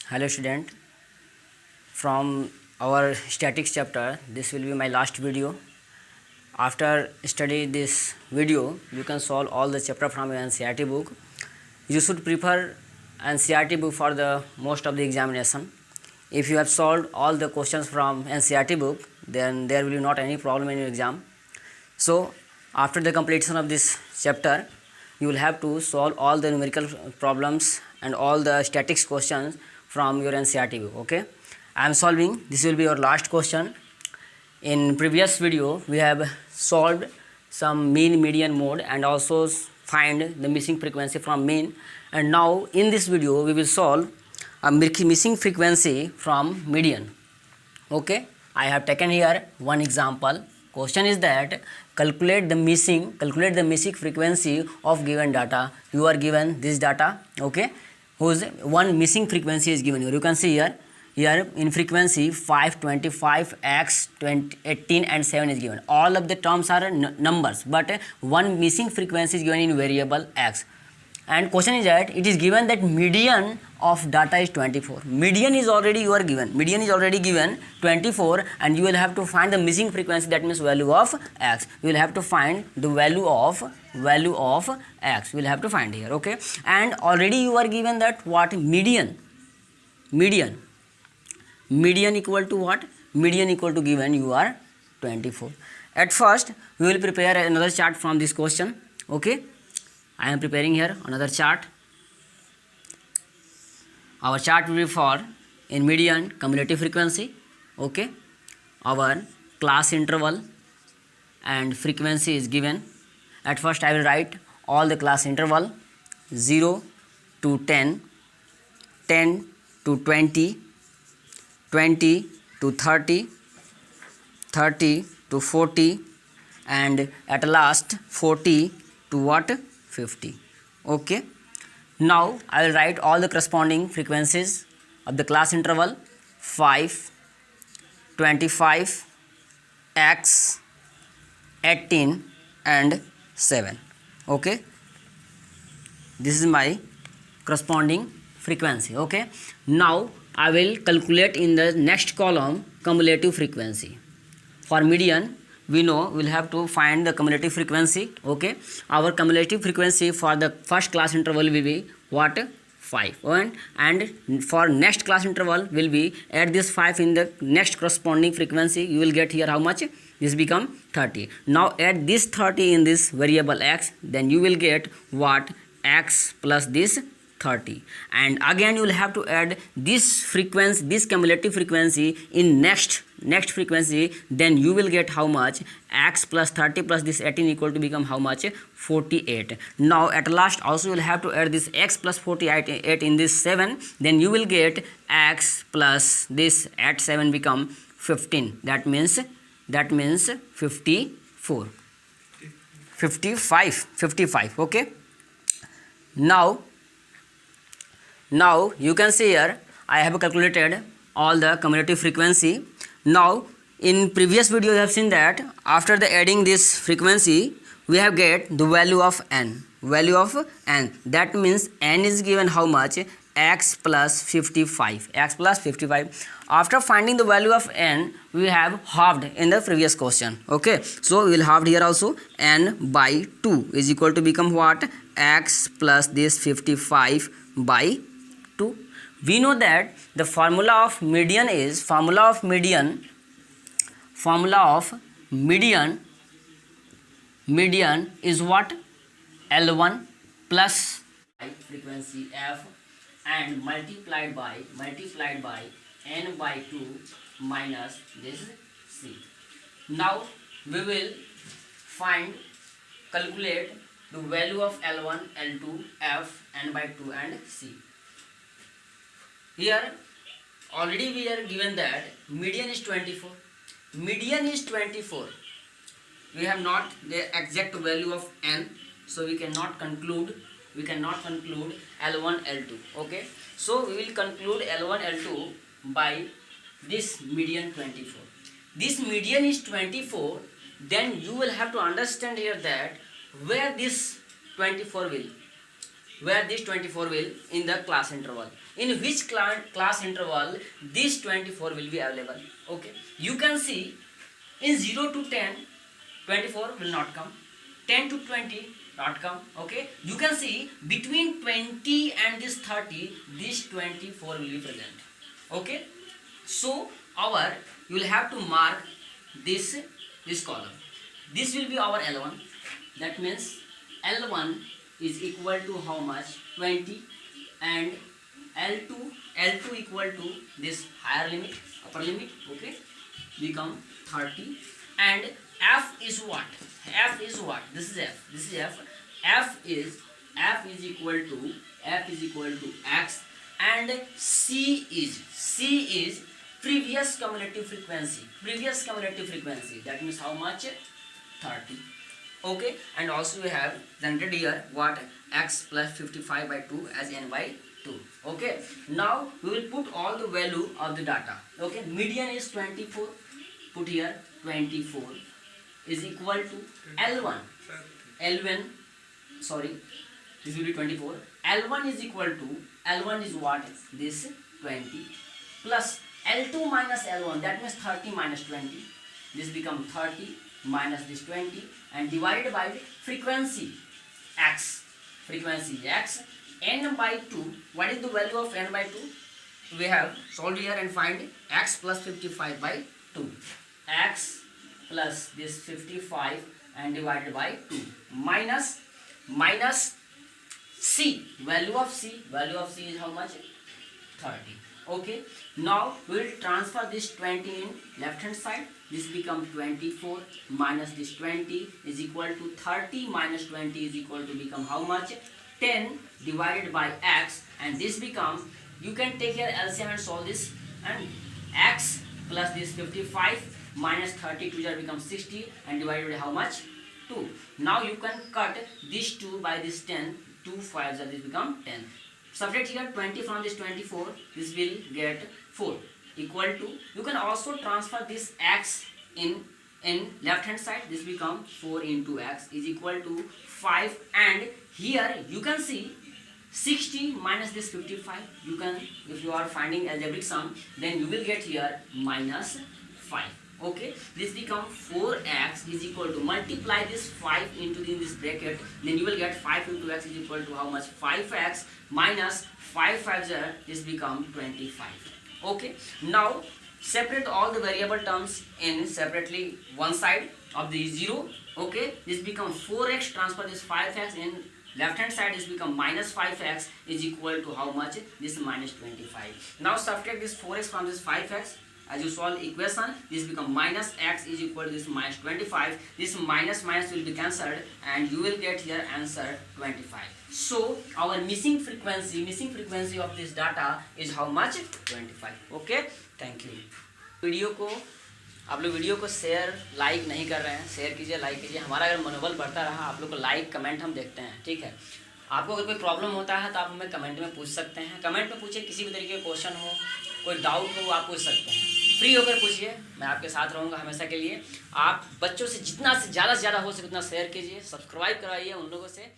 Hello student, from our statics chapter this will be my last video. After study this video you can solve all the chapter from your NCERT book. You should prefer NCERT book for the most of the examination. If you have solved all the questions from NCERT book, then there will be not any problem in your exam. So after the completion of this chapter you will have to solve all the numerical problems and all the statics questions from your NCERT book. Okay, I am solving. This will be your last question. In previous video we have solved some mean, median, mode and also find the missing frequency from mean, and now in this video we will solve a missing frequency from median. Okay, I have taken here one example. Question is that calculate the missing frequency of given data. You are given this data, okay, whose one missing frequency is given here. You can see here in frequency 5, 25, x, 20, 18 and 7 is given. All of the terms are numbers, but one missing frequency is given in variable x. And question is that it is given that median of data is 24. Median is already given 24, and you will have to find the missing frequency, that means value of x. You will have to find the value of x. You will have to find here, okay. And already you are given that what median equal to what? Median equal to given you are 24. At first we will prepare another chart from this question, okay. I am preparing here another chart. Our chart will be for in median cumulative frequency, okay. Our class interval and frequency is given. At first I will write all the class interval 0 to 10, 10 to 20, 20 to 30, 30 to 40, and at last 40 to what? 50. Okay. Now I will write all the corresponding frequencies of the class interval 5, 25, x, 18 and 7. Okay. This is my corresponding frequency. Okay. Now I will calculate in the next column cumulative frequency. For median we know we will have to find the cumulative frequency, okay. Our cumulative frequency for the first class interval will be what? 5, and for next class interval will be add this 5 in the next corresponding frequency. You will get here how much? This become 30. Now add this 30 in this variable x, then you will get what? X plus this 30, and again you will have to add this frequency, this cumulative frequency in next frequency, then you will get how much? X plus 30 plus this 18 equal to become how much? 48. Now at last also you will have to add this x plus 48 in this 7, then you will get x plus this at 7 become 15. That means 54, 55. Okay. Now you can see here I have calculated all the cumulative frequency. Now in previous video you have seen that after the adding this frequency we have get the value of n. That means n is given how much? X plus 55. After finding the value of n we have halved in the previous question, okay. So we will halve here also. N by 2 is equal to become what? X plus this 55 by 2. We know that the formula of median is median is what? L1 plus frequency f and multiplied by n by 2 minus this c. Now we will calculate the value of L1, L2, f, n by 2 and c. Here already we are given that median is 24. We have not the exact value of n, so we cannot conclude L1, L2. Okay, so we will conclude L1, L2 by this median 24. This median is 24. Then you will have to understand here that where this 24 will in the class interval. in which class interval this 24 will be available. Okay, you can see in 0 to 10 24 will not come, 10 to 20 not come. Okay, you can see between 20 and this 30 this 24 will be present. Okay, so our you will have to mark this column. This will be our L1. That means L1 is equal to how much? 20, and L2 equal to this higher limit, upper limit. Okay, become 30, and F is what? F is what? This is F. This is F. F is equal to X, and C is previous cumulative frequency. That means how much? 30. Okay, and also we have generated here what? X plus 55 by 2 as n by 2. Okay, now we will put all the value of the data. Okay, median is 24. Put here 24 is equal to L1. Sorry, this will be 24. L1 is equal to, L1 is what? This 20 plus L2 minus L1. That means 30 minus 20. This becomes 30 minus this 20 and divided by frequency X. N by 2. What is the value of n by 2? We have solved here and find X plus 55 by 2. X plus this 55 and divided by 2 minus C. Value of C is how much? 30. Okay, now we will transfer this 20 in left hand side. This becomes 24 minus this 20 is equal to 30 minus 20 is equal to become how much? 10 divided by X, and this becomes, you can take here LCM and solve this, and X plus this 55 minus 30 to becomes 60 and divided by how much? 2. Now you can cut this 2 by this 10, 2 5s this become 10. Subtract here 20 from this 24, this will get 4 equal to, you can also transfer this X in left hand side. This become 4 into X is equal to 5, and here you can see 60 minus this 55. You can, if you are finding algebraic sum, then you will get here minus 5. Okay, this become 4x is equal to, multiply this 5 into this bracket, then you will get 5 into x is equal to how much? 5x minus 5 5s are, this become 25. Okay, now separate all the variable terms in separately one side of the 0. Okay, this become 4x, transfer this 5x in left hand side, is become minus 5x is equal to how much? This minus 25. Now subtract this 4x from this 5x. As you solve equation, this become minus x is equal to this minus 25. This minus will be cancelled, and you will get here answer 25. So our missing frequency of this data is how much? 25. Okay, thank you. Video को आप लोग video को share like नहीं कर रहे हैं, share कीजिए, like कीजिए। हमारा अगर मनोबल बढ़ता रहा, आप लोग को लाइक कमेंट हम देखते हैं, ठीक है। आपको अगर कोई प्रॉब्लम होता है तो आप हमें कमेंट में पूछ सकते हैं। कमेंट में पूछिए, किसी भी तरीके का क्वेश्चन हो, कोई डाउट हो, आप पूछ सकते हैं। फ्री होकर पूछिए, मैं आपके साथ रहूँगा हमेशा के लिए। आप बच्चों से जितना से ज़्यादा हो सके उतना शेयर कीजिए, सब्सक्राइब करवाइए उन लोगों से।